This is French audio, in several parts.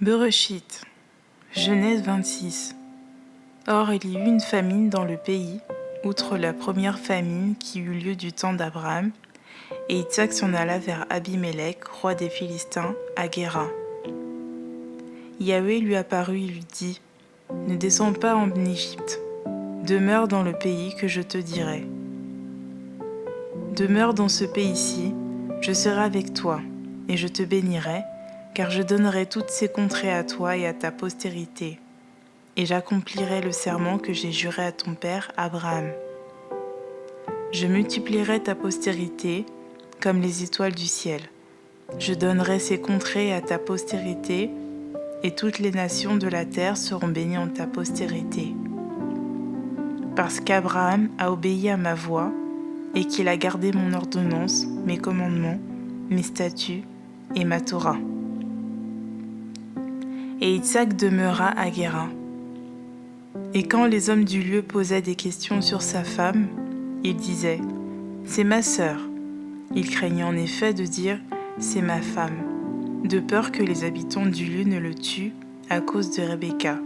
Bereshit, Genèse 26. Or il y eut une famine dans le pays, outre la première famine qui eut lieu du temps d'Abraham, et Isaac s'en alla vers Abimélec, roi des Philistins, à Guéra. Yahvé lui apparut et lui dit : Ne descends pas en Égypte, demeure dans le pays que je te dirai. Demeure dans ce pays-ci, je serai avec toi, et je te bénirai, car je donnerai toutes ces contrées à toi et à ta postérité, et j'accomplirai le serment que j'ai juré à ton père Abraham. Je multiplierai ta postérité comme les étoiles du ciel. Je donnerai ces contrées à ta postérité, et toutes les nations de la terre seront bénies en ta postérité. Parce qu'Abraham a obéi à ma voix, et qu'il a gardé mon ordonnance, mes commandements, mes statuts et ma Torah. Et Isaac demeura à Guéra. Et quand les hommes du lieu posaient des questions sur sa femme, il disait : C'est ma sœur. Il craignait en effet de dire : C'est ma femme, de peur que les habitants du lieu ne le tuent à cause de Rebecca,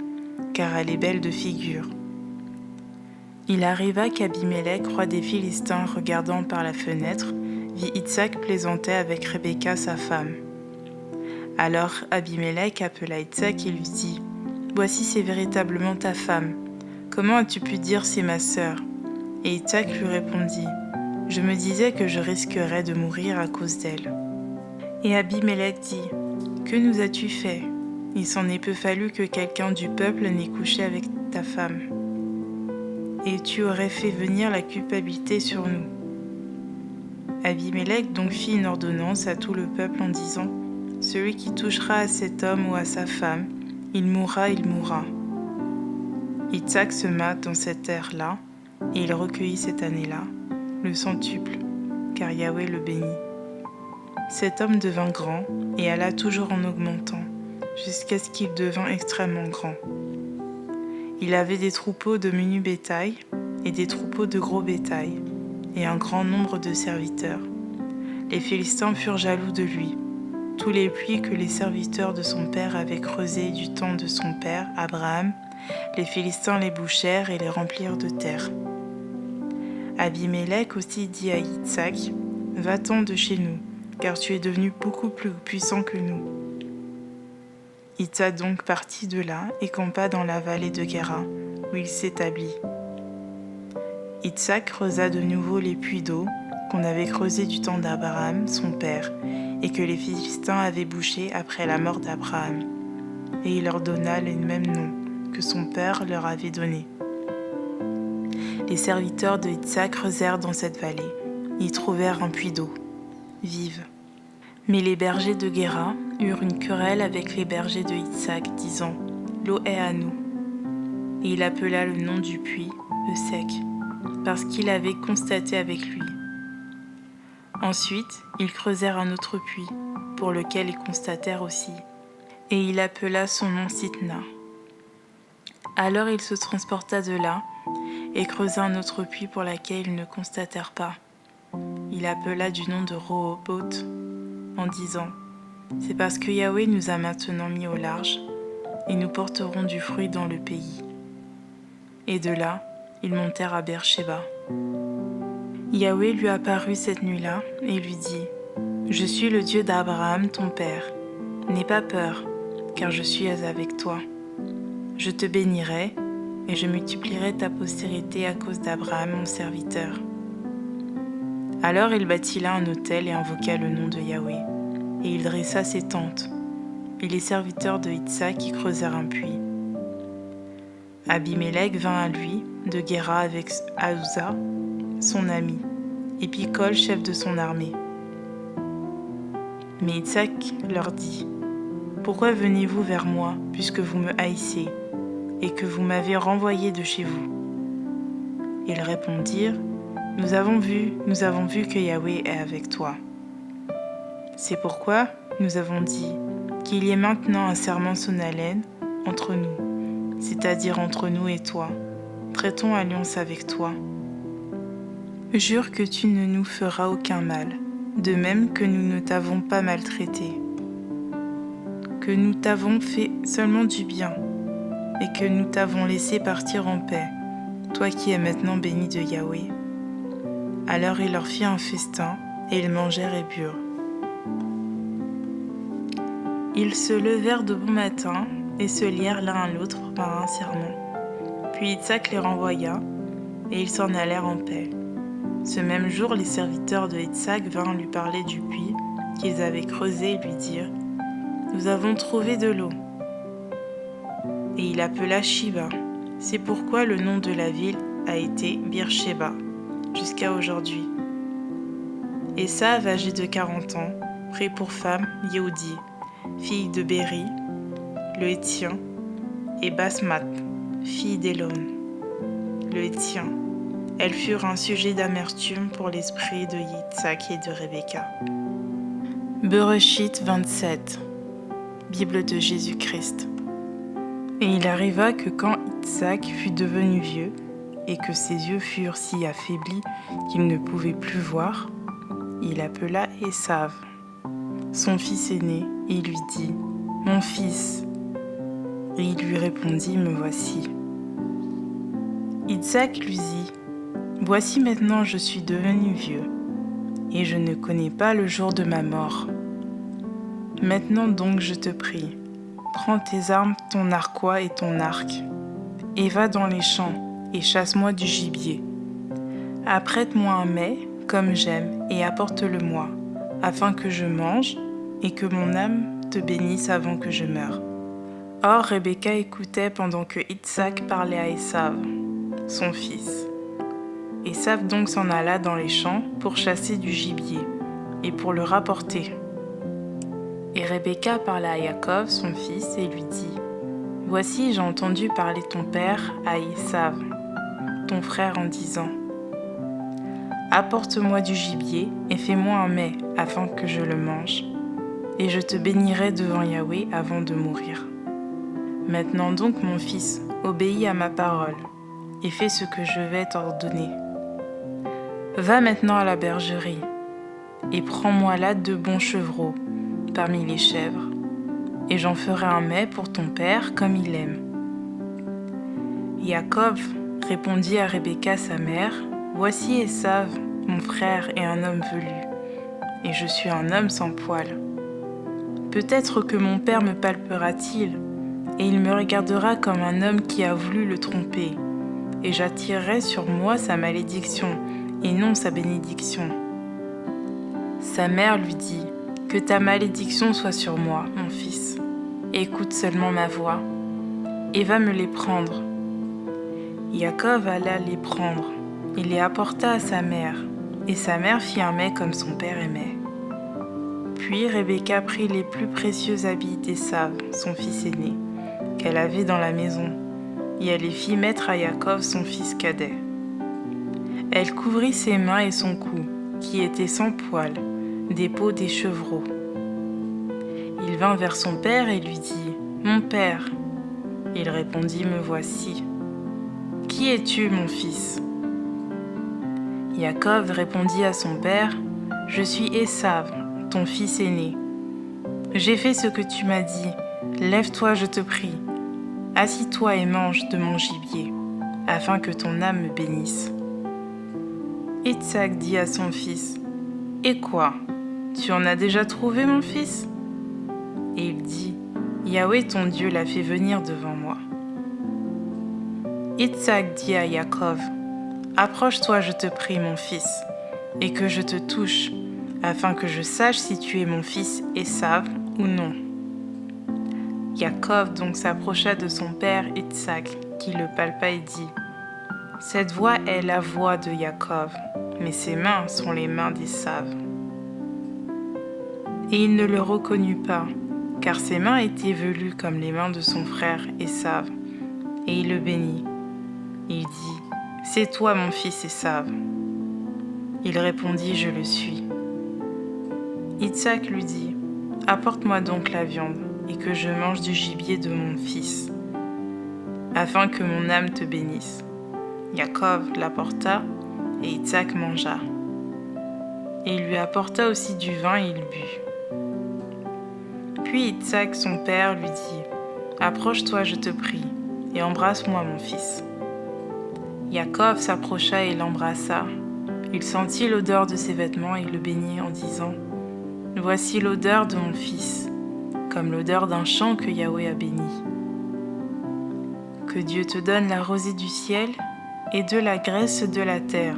car elle est belle de figure. Il arriva qu'Abimélec, roi des Philistins, regardant par la fenêtre, vit Isaac plaisanter avec Rebecca sa femme. Alors Abimélec appela Isaac et lui dit : Voici, c'est véritablement ta femme. Comment as-tu pu dire c'est ma sœur ? Et Isaac lui répondit : Je me disais que je risquerais de mourir à cause d'elle. Et Abimélec dit : Que nous as-tu fait ? Il s'en est peu fallu que quelqu'un du peuple n'ait couché avec ta femme. Et tu aurais fait venir la culpabilité sur nous. Abimélec donc fit une ordonnance à tout le peuple en disant : Celui qui touchera à cet homme ou à sa femme, il mourra. Isaac sema dans cette terre-là, et il recueillit cette année-là le centuple, car Yahvé le bénit. Cet homme devint grand, et alla toujours en augmentant, jusqu'à ce qu'il devint extrêmement grand. Il avait des troupeaux de menu bétail, et des troupeaux de gros bétail, et un grand nombre de serviteurs. Les Philistins furent jaloux de lui. Tous les puits que les serviteurs de son père avaient creusés du temps de son père, Abraham, les Philistins les bouchèrent et les remplirent de terre. Abimélec aussi dit à Isaac : Va-t'en de chez nous, car tu es devenu beaucoup plus puissant que nous. Isaac donc partit de là et campa dans la vallée de Guéra, où il s'établit. Isaac creusa de nouveau les puits d'eau qu'on avait creusés du temps d'Abraham, son père, et que les Philistins avaient bouchés après la mort d'Abraham. Et il leur donna les mêmes noms que son père leur avait donnés. Les serviteurs de Isaac creusèrent dans cette vallée. Ils trouvèrent un puits d'eau vive. Mais les bergers de Guéra eurent une querelle avec les bergers de Isaac, disant : L'eau est à nous. Et il appela le nom du puits le sec, parce qu'il avait constaté avec lui. Ensuite, ils creusèrent un autre puits, pour lequel ils constatèrent aussi, et il appela son nom Sitna. Alors il se transporta de là, et creusa un autre puits pour lequel ils ne constatèrent pas. Il appela du nom de Rehoboth, en disant : C'est parce que Yahvé nous a maintenant mis au large, et nous porterons du fruit dans le pays. Et de là, ils montèrent à Beer-Shéba. Yahvé lui apparut cette nuit-là et lui dit : Je suis le Dieu d'Abraham, ton père. N'aie pas peur, car je suis avec toi. Je te bénirai, et je multiplierai ta postérité à cause d'Abraham, mon serviteur. Alors il bâtit là un autel et invoqua le nom de Yahvé, et il dressa ses tentes. Et les serviteurs de Isaac y creusèrent un puits. Abimélec vint à lui de Guéra avec Ahuzah, son ami, et Picol, chef de son armée. Mais Isaac leur dit : Pourquoi venez-vous vers moi, puisque vous me haïssez, et que vous m'avez renvoyé de chez vous ? Ils répondirent : Nous avons vu que Yahvé est avec toi. C'est pourquoi nous avons dit qu'il y ait maintenant un serment solennel entre nous, c'est-à-dire entre nous et toi. Traitons alliance avec toi. Jure que tu ne nous feras aucun mal, de même que nous ne t'avons pas maltraité. que nous t'avons fait seulement du bien et que nous t'avons laissé partir en paix, toi qui es maintenant béni de Yahweh. » Alors il leur fit un festin et ils mangèrent et burent. Ils se levèrent de bon matin et se lièrent l'un à l'autre par un serment. Puis Isaac les renvoya et ils s'en allèrent en paix. Ce même jour, les serviteurs de Isaac vinrent lui parler du puits qu'ils avaient creusé et lui dirent : « Nous avons trouvé de l'eau. » Et il appela Shiba. C'est pourquoi le nom de la ville a été Beersheba jusqu'à aujourd'hui. Esav, âgé de 40 ans, prit pour femme Yehudi, fille de Béri, le Héthien, et Basmath, fille d'Élon, le Héthien. Elles furent un sujet d'amertume pour l'esprit de Yitzhak et de Rebecca. Bereshit 27, Bible de Jésus-Christ. Et il arriva que quand Yitzhak fut devenu vieux, et que ses yeux furent si affaiblis qu'il ne pouvait plus voir, il appela Esav, son fils aîné, et lui dit : « Mon fils. » Et il lui répondit : « Me voici. » Isaac lui dit : « Voici maintenant je suis devenu vieux, et je ne connais pas le jour de ma mort. Maintenant donc je te prie, prends tes armes, ton narquois et ton arc, et va dans les champs, et chasse-moi du gibier. Apprête-moi un mets, comme j'aime, et apporte-le-moi, afin que je mange, et que mon âme te bénisse avant que je meure. » Or Rebecca écoutait pendant que Isaac parlait à Esav, son fils. Esav donc s'en alla dans les champs pour chasser du gibier, et pour le rapporter. Et Rebecca parla à Yaakov, son fils, et lui dit : « Voici, j'ai entendu parler ton père à Esav, ton frère, en disant : Apporte-moi du gibier et fais-moi un mets afin que je le mange, et je te bénirai devant Yahweh avant de mourir. Maintenant donc, mon fils, obéis à ma parole, et fais ce que je vais t'ordonner. Va maintenant à la bergerie, et prends-moi là 2 bons chevreaux parmi les chèvres, et j'en ferai un mets pour ton père comme il aime. » Yaakov répondit à Rebecca sa mère : « Voici Esav, mon frère, est un homme velu, et je suis un homme sans poil. Peut-être que mon père me palpera-t-il, et il me regardera comme un homme qui a voulu le tromper, et j'attirerai sur moi sa malédiction, et non sa bénédiction. » Sa mère lui dit : « Que ta malédiction soit sur moi, mon fils. Écoute seulement ma voix, et va me les prendre. » Yaakov alla les prendre, et les apporta à sa mère, et sa mère fit un mets comme son père aimait. Puis Rebecca prit les plus précieux habits d'Esav, son fils aîné, qu'elle avait dans la maison, et elle les fit mettre à Yaakov, son fils cadet. Elle couvrit ses mains et son cou, qui était sans poil, des peaux des chevreaux. Il vint vers son père et lui dit : « Mon père. » Il répondit : « Me voici. »« Qui es-tu, mon fils ?» Yaakov répondit à son père : « Je suis Esav, ton fils aîné. J'ai fait ce que tu m'as dit. Lève-toi, je te prie. Assis-toi et mange de mon gibier, afin que ton âme me bénisse. » Isaac dit à son fils : « Et quoi ? Tu en as déjà trouvé, mon fils ? » Et il dit : « Yahweh ton Dieu l'a fait venir devant moi. » Isaac dit à Yaakov : « Approche-toi, je te prie, mon fils, et que je te touche, afin que je sache si tu es mon fils Esav ou non. » Yaakov donc s'approcha de son père Isaac, qui le palpa et dit : « Cette voix est la voix de Yaakov, mais ses mains sont les mains d'Esav. » Et il ne le reconnut pas, car ses mains étaient velues comme les mains de son frère Esav, et il le bénit. Il dit : « C'est toi mon fils Esav. » Il répondit : « Je le suis. » Isaac lui dit : « Apporte-moi donc la viande, et que je mange du gibier de mon fils, afin que mon âme te bénisse. » Yaakov l'apporta, et Isaac mangea. Et il lui apporta aussi du vin, et il but. Puis Isaac, son père, lui dit « Approche-toi, je te prie, et embrasse-moi, mon fils. » Yaakov s'approcha et l'embrassa. Il sentit l'odeur de ses vêtements et le bénit en disant « Voici l'odeur de mon fils, comme l'odeur d'un champ que Yahweh a béni. » Que Dieu te donne la rosée du ciel et de la graisse de la terre,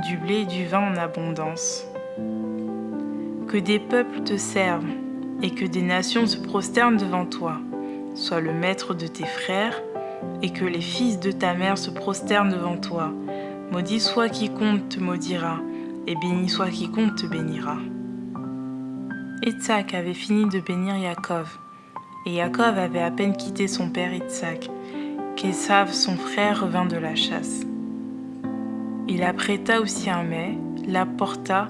du blé et du vin en abondance. Que des peuples te servent et que des nations se prosternent devant toi. Sois le maître de tes frères et que les fils de ta mère se prosternent devant toi. Maudit soit quiconque te maudira et béni soit quiconque te bénira. Isaac avait fini de bénir Yaakov, et Yaakov avait à peine quitté son père Isaac qu'Ésav, son frère, revint de la chasse. Il apprêta aussi un mets, l'apporta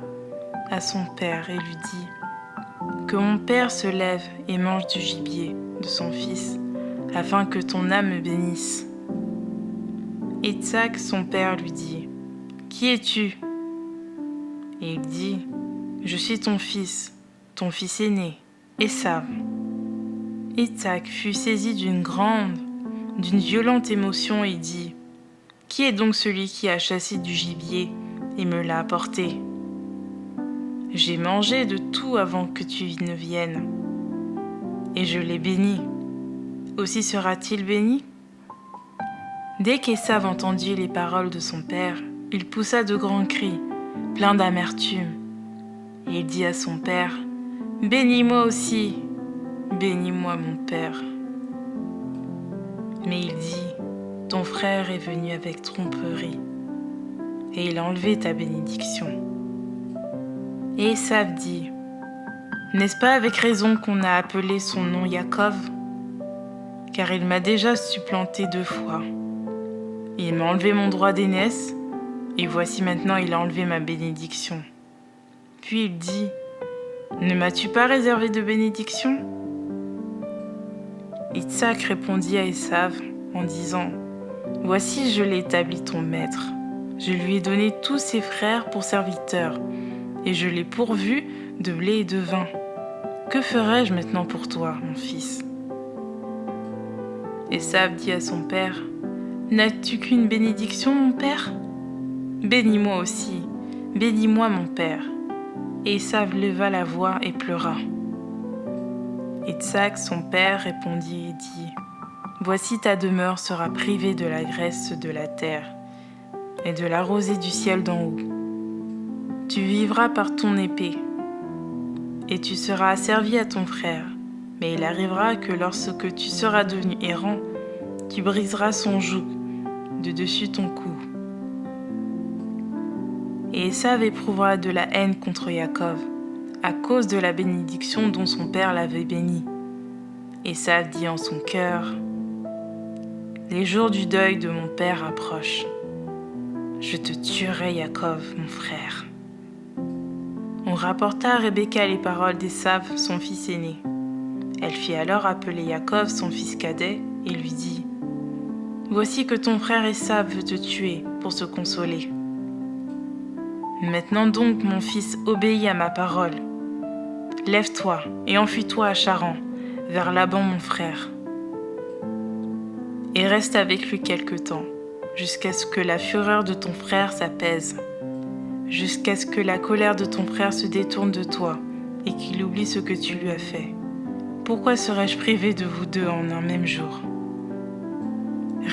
à son père et lui dit « Que mon père se lève et mange du gibier de son fils, afin que ton âme me bénisse. » Isaac, son père, lui dit « Qui es-tu » Et il dit « Je suis ton fils aîné, Ésav. » Isaac fut saisi d'une violente émotion et dit « Qui est donc celui qui a chassé du gibier et me l'a apporté ? J'ai mangé de tout avant que tu ne viennes, et je l'ai béni. Aussi sera-t-il béni ?» Dès qu'Ésav entendit les paroles de son père, il poussa de grands cris, pleins d'amertume, et il dit à son père « Bénis-moi aussi, bénis-moi mon père. » Mais il dit « Ton frère est venu avec tromperie, et il a enlevé ta bénédiction. » Et Ésav dit « N'est-ce pas avec raison qu'on a appelé son nom Yaakov ? Car il m'a déjà supplanté 2 fois. Il m'a enlevé mon droit d'aînesse, et voici maintenant il a enlevé ma bénédiction. » Puis il dit « Ne m'as-tu pas réservé de bénédiction ?» Isaac répondit à Ésav en disant « Voici je l'ai établi ton maître. Je lui ai donné tous ses frères pour serviteurs, et je l'ai pourvu de blé et de vin. Que ferai-je maintenant pour toi, mon fils ?» Ésav dit à son père « N'as-tu qu'une bénédiction, mon père ? Bénis-moi aussi, bénis-moi, mon père. » Et Ésav leva la voix et pleura. Isaac, son père, répondit et dit « Voici ta demeure sera privée de la graisse de la terre et de la rosée du ciel d'en haut. Tu vivras par ton épée, et tu seras asservi à ton frère. Mais il arrivera que lorsque tu seras devenu errant, tu briseras son joug de dessus ton cou. » Et Ésav éprouvera de la haine contre Yaakov, à cause de la bénédiction dont son père l'avait béni. Ésav dit en son cœur « Les jours du deuil de mon père approchent. Je te tuerai, Yaakov, mon frère. » On rapporta à Rebecca les paroles d'Ésav, son fils aîné. Elle fit alors appeler Yaakov, son fils cadet, et lui dit « Voici que ton frère Ésav veut te tuer pour se consoler. Maintenant donc, mon fils, obéis à ma parole. Lève-toi et enfuis-toi à Charan, vers Laban mon frère. Et reste avec lui quelque temps, jusqu'à ce que la fureur de ton frère s'apaise, jusqu'à ce que la colère de ton frère se détourne de toi et qu'il oublie ce que tu lui as fait. Pourquoi serais-je privé de vous deux en un même jour ?»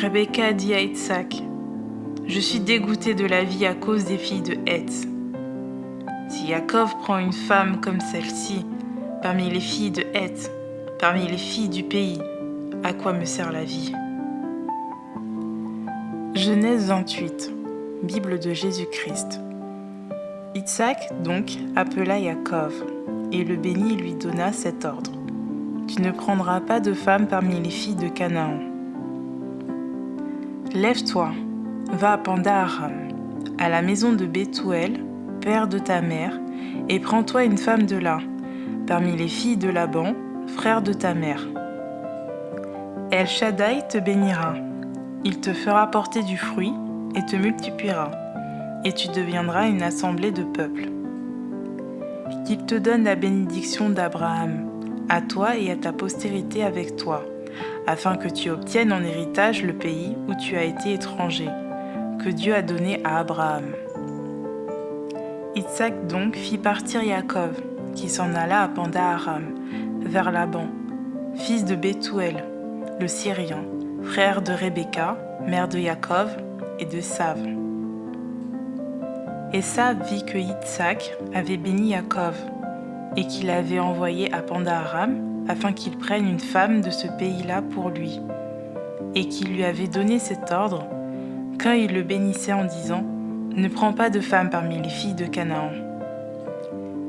Rebecca dit à Isaac « Je suis dégoûtée de la vie à cause des filles de Heth. Si Yaakov prend une femme comme celle-ci, parmi les filles de Heth, parmi les filles du pays, à quoi me sert la vie ?» Genèse 28, Bible de Jésus-Christ. Isaac donc appela Yaakov, et le bénit lui donna cet ordre. Tu ne prendras pas de femme parmi les filles de Canaan. Lève-toi, va à Pandaharam, à la maison de Bethuel, père de ta mère, et prends-toi une femme de là, parmi les filles de Laban, frère de ta mère. El Shaddai te bénira, il te fera porter du fruit et te multipliera, et tu deviendras une assemblée de peuples. Qu'il te donne la bénédiction d'Abraham, à toi et à ta postérité avec toi, afin que tu obtiennes en héritage le pays où tu as été étranger, que Dieu a donné à Abraham. Isaac donc fit partir Jacob, qui s'en alla à Pandan-Aram, vers Laban, fils de Bethuel, le Syrien, frère de Rebecca, mère de Jacob et de Sav. Esav vit que Isaac avait béni Jacob et qu'il avait envoyé à Pandan-Aram afin qu'il prenne une femme de ce pays-là pour lui, et qu'il lui avait donné cet ordre quand il le bénissait en disant « Ne prends pas de femme parmi les filles de Canaan ».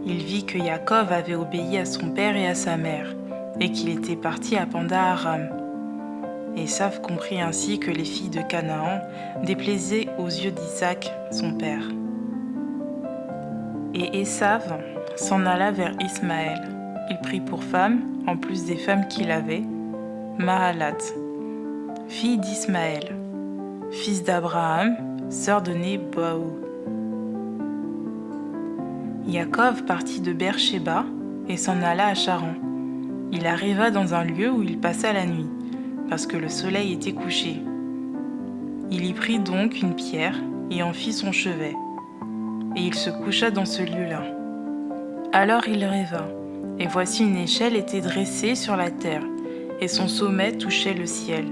Il vit que Jacob avait obéi à son père et à sa mère, et qu'il était parti à Pandan-Aram. Esav comprit ainsi que les filles de Canaan déplaisaient aux yeux d'Isaac, son père. Et Esav s'en alla vers Ismaël. Il prit pour femme, en plus des femmes qu'il avait, Mahalat, fille d'Ismaël, fils d'Abraham, sœur de Nebaou. Jacob partit de Beer-Shéba et s'en alla à Charan. Il arriva dans un lieu où il passa la nuit, parce que le soleil était couché. Il y prit donc une pierre et en fit son chevet, et il se coucha dans ce lieu-là. Alors il rêva, et voici une échelle était dressée sur la terre, et son sommet touchait le ciel.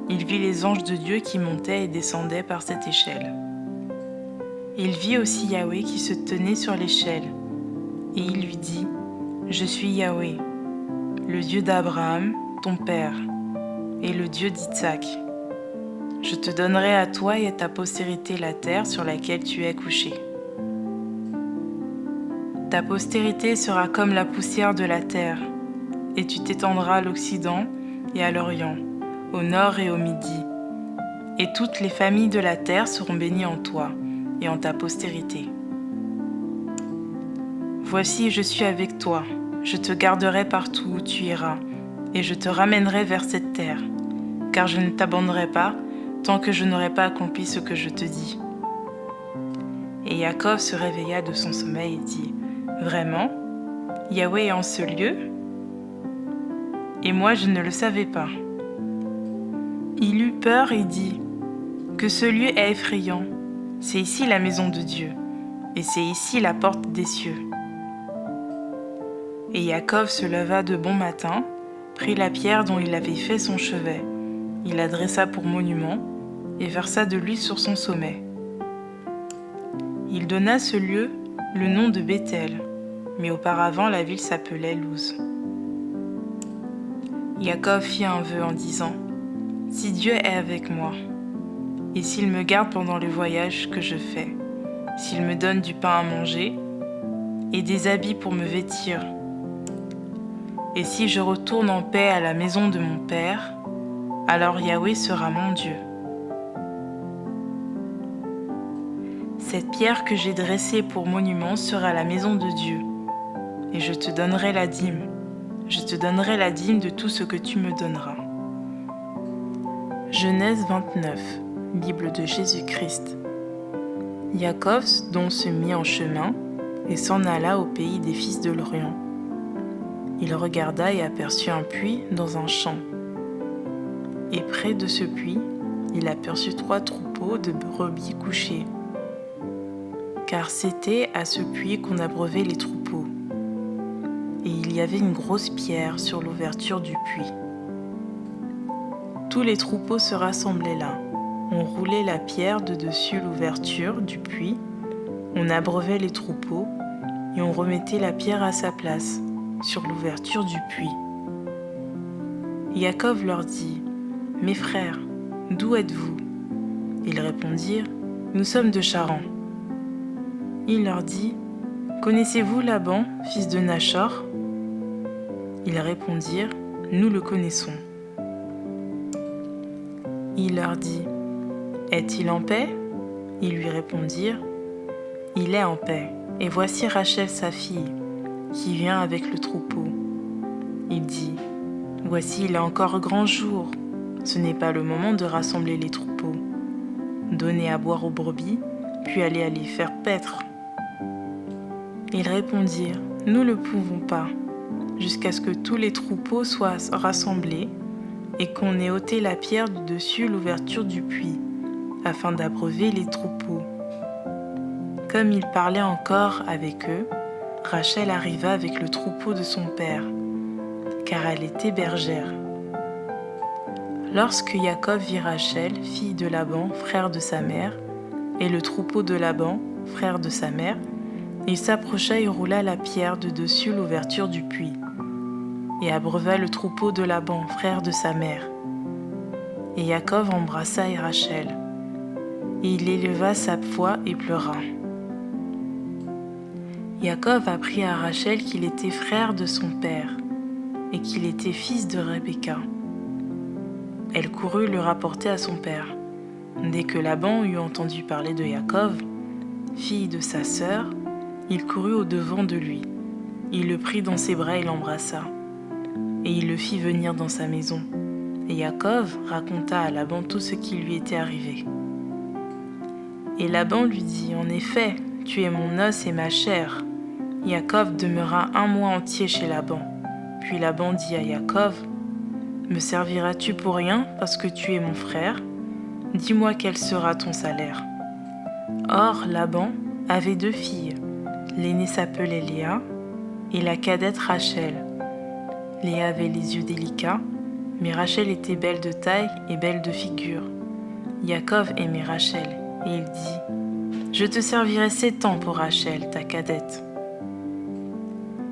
Il vit les anges de Dieu qui montaient et descendaient par cette échelle. Il vit aussi Yahweh qui se tenait sur l'échelle, et il lui dit, « Je suis Yahweh, le Dieu d'Abraham, ton père, et le Dieu d'Isaac. Je te donnerai à toi et à ta postérité la terre sur laquelle tu es couché. Ta postérité sera comme la poussière de la terre, et tu t'étendras à l'Occident et à l'Orient, au nord et au midi. Et toutes les familles de la terre seront bénies en toi et en ta postérité. Voici, je suis avec toi, je te garderai partout où tu iras, et je te ramènerai vers cette terre, car je ne t'abandonnerai pas tant que je n'aurai pas accompli ce que je te dis. » Et Jacob se réveilla de son sommeil et dit, « Vraiment, Yahweh est en ce lieu ? Et moi je ne le savais pas. » Il eut peur et dit, « Que ce lieu est effrayant, c'est ici la maison de Dieu, et c'est ici la porte des cieux. » Et Jacob se leva de bon matin, prit la pierre dont il avait fait son chevet, il la dressa pour monument, et versa de l'huile sur son sommet. Il donna à ce lieu le nom de Béthel, mais auparavant la ville s'appelait Luz. Jacob fit un vœu en disant, « Si Dieu est avec moi, et s'il me garde pendant le voyage que je fais, s'il me donne du pain à manger et des habits pour me vêtir, et si je retourne en paix à la maison de mon père, alors Yahweh sera mon Dieu. Cette pierre que j'ai dressée pour monument sera la maison de Dieu, et je te donnerai la dîme. Je te donnerai la dîme de tout ce que tu me donneras. » Genèse 29, Bible de Jésus-Christ. Jacob donc se mit en chemin et s'en alla au pays des fils de l'Orient. Il regarda et aperçut un puits dans un champ. Et près de ce puits, il aperçut 3 troupeaux de brebis couchés. Car c'était à ce puits qu'on abreuvait les troupeaux. Et il y avait une grosse pierre sur l'ouverture du puits. Tous les troupeaux se rassemblaient là. On roulait la pierre de dessus l'ouverture du puits, on abreuvait les troupeaux et on remettait la pierre à sa place, sur l'ouverture du puits. Jacob leur dit, « Mes frères, d'où êtes-vous » Ils répondirent, « Nous sommes de Charan. » Il leur dit, « Connaissez-vous Laban, fils de Nachor » Ils répondirent, « Nous le connaissons. » Il leur dit, « Est-il en paix » Ils lui répondirent, « Il est en paix, et voici Rachel sa fille, qui vient avec le troupeau. » Il dit, « Voici il est encore grand jour, ce n'est pas le moment de rassembler les troupeaux. Donnez à boire aux brebis, puis allez les faire paître. » Ils répondirent, « Nous ne le pouvons pas. » jusqu'à ce que tous les troupeaux soient rassemblés et qu'on ait ôté la pierre du dessus l'ouverture du puits, afin d'abreuver les troupeaux. Comme il parlait encore avec eux, Rachel arriva avec le troupeau de son père, car elle était bergère. Lorsque Jacob vit Rachel, fille de Laban, frère de sa mère, et le troupeau de Laban, frère de sa mère, il s'approcha et roula la pierre de dessus l'ouverture du puits, et abreuva le troupeau de Laban, frère de sa mère. Et Jacob embrassa Rachel, et il éleva sa voix et pleura. Jacob apprit à Rachel qu'il était frère de son père, et qu'il était fils de Rebecca. Elle courut le rapporter à son père. Dès que Laban eut entendu parler de Jacob, fille de sa sœur, il courut au-devant de lui. Il le prit dans ses bras et l'embrassa. Et il le fit venir dans sa maison. Et Jacob raconta à Laban tout ce qui lui était arrivé. Et Laban lui dit, « En effet, tu es mon os et ma chair. » Jacob demeura 1 mois entier chez Laban. Puis Laban dit à Jacob, « Me serviras-tu pour rien parce que tu es mon frère ? Dis-moi quel sera ton salaire. » Or, Laban avait 2 filles. L'aînée s'appelait Léa et la cadette Rachel. Léa avait les yeux délicats, mais Rachel était belle de taille et belle de figure. Jacob aimait Rachel et il dit, « Je te servirai 7 ans pour Rachel, ta cadette. »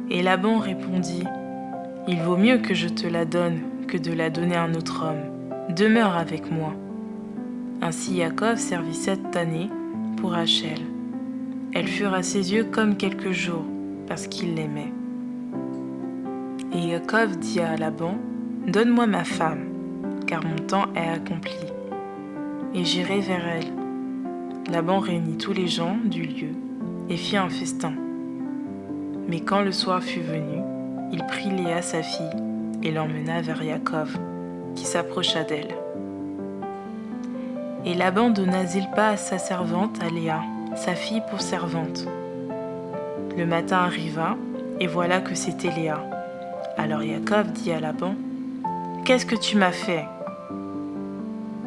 Et Laban répondit, « Il vaut mieux que je te la donne que de la donner à un autre homme. Demeure avec moi. » Ainsi Jacob servit 7 années pour Rachel. Elles furent à ses yeux comme quelques jours, parce qu'il l'aimait. Et Jacob dit à Laban, « Donne-moi ma femme, car mon temps est accompli, et j'irai vers elle. » Laban réunit tous les gens du lieu et fit un festin. Mais quand le soir fut venu, il prit Léa sa fille et l'emmena vers Jacob, qui s'approcha d'elle. Et Laban donna Zilpa sa servante à Léa, sa fille pour servante. Le matin arriva, et voilà que c'était Léa. Alors Jacob dit à Laban, « Qu'est-ce que tu m'as fait?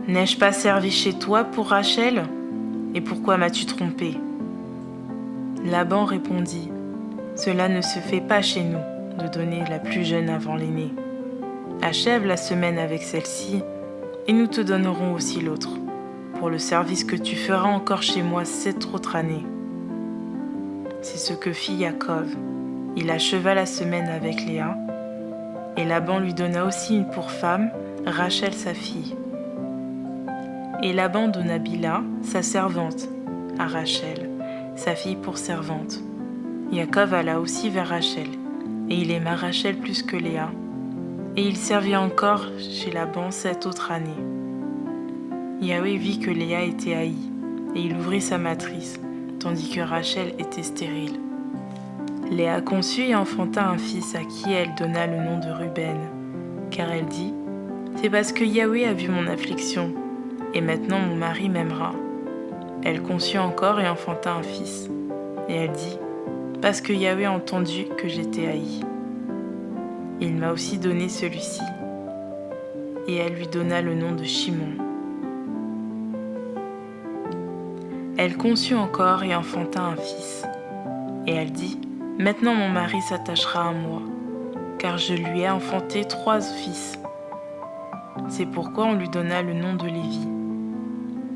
N'ai-je pas servi chez toi pour Rachel? Et pourquoi m'as-tu trompé ?» Laban répondit, « Cela ne se fait pas chez nous, de donner la plus jeune avant l'aînée. Achève la semaine avec celle-ci, et nous te donnerons aussi l'autre, pour le service que tu feras encore chez moi 7 autres années. » C'est ce que fit Jacob. Il acheva la semaine avec Léa, et Laban lui donna aussi pour femme Rachel sa fille. Et Laban donna Bila, sa servante, à Rachel, sa fille pour servante. Jacob alla aussi vers Rachel, et il aima Rachel plus que Léa, et il servit encore chez Laban 7 autres années. Yahweh vit que Léa était haïe, et il ouvrit sa matrice, tandis que Rachel était stérile. Léa conçut et enfanta un fils à qui elle donna le nom de Ruben, car elle dit, « C'est parce que Yahweh a vu mon affliction, et maintenant mon mari m'aimera. » Elle conçut encore et enfanta un fils, et elle dit, « Parce que Yahweh a entendu que j'étais haïe. Il m'a aussi donné celui-ci. » Et elle lui donna le nom de Shimon. Elle conçut encore et enfanta un fils, et elle dit, « Maintenant mon mari s'attachera à moi, car je lui ai enfanté 3 fils. » C'est pourquoi on lui donna le nom de Lévi.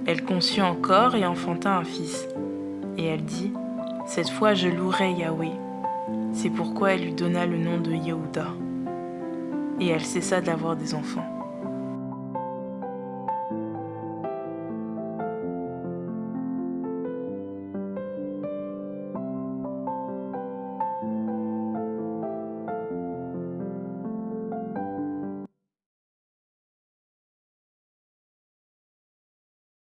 Elle conçut encore et enfanta un fils, et elle dit, « Cette fois je louerai Yahweh. » C'est pourquoi elle lui donna le nom de Yehuda. Et elle cessa d'avoir des enfants.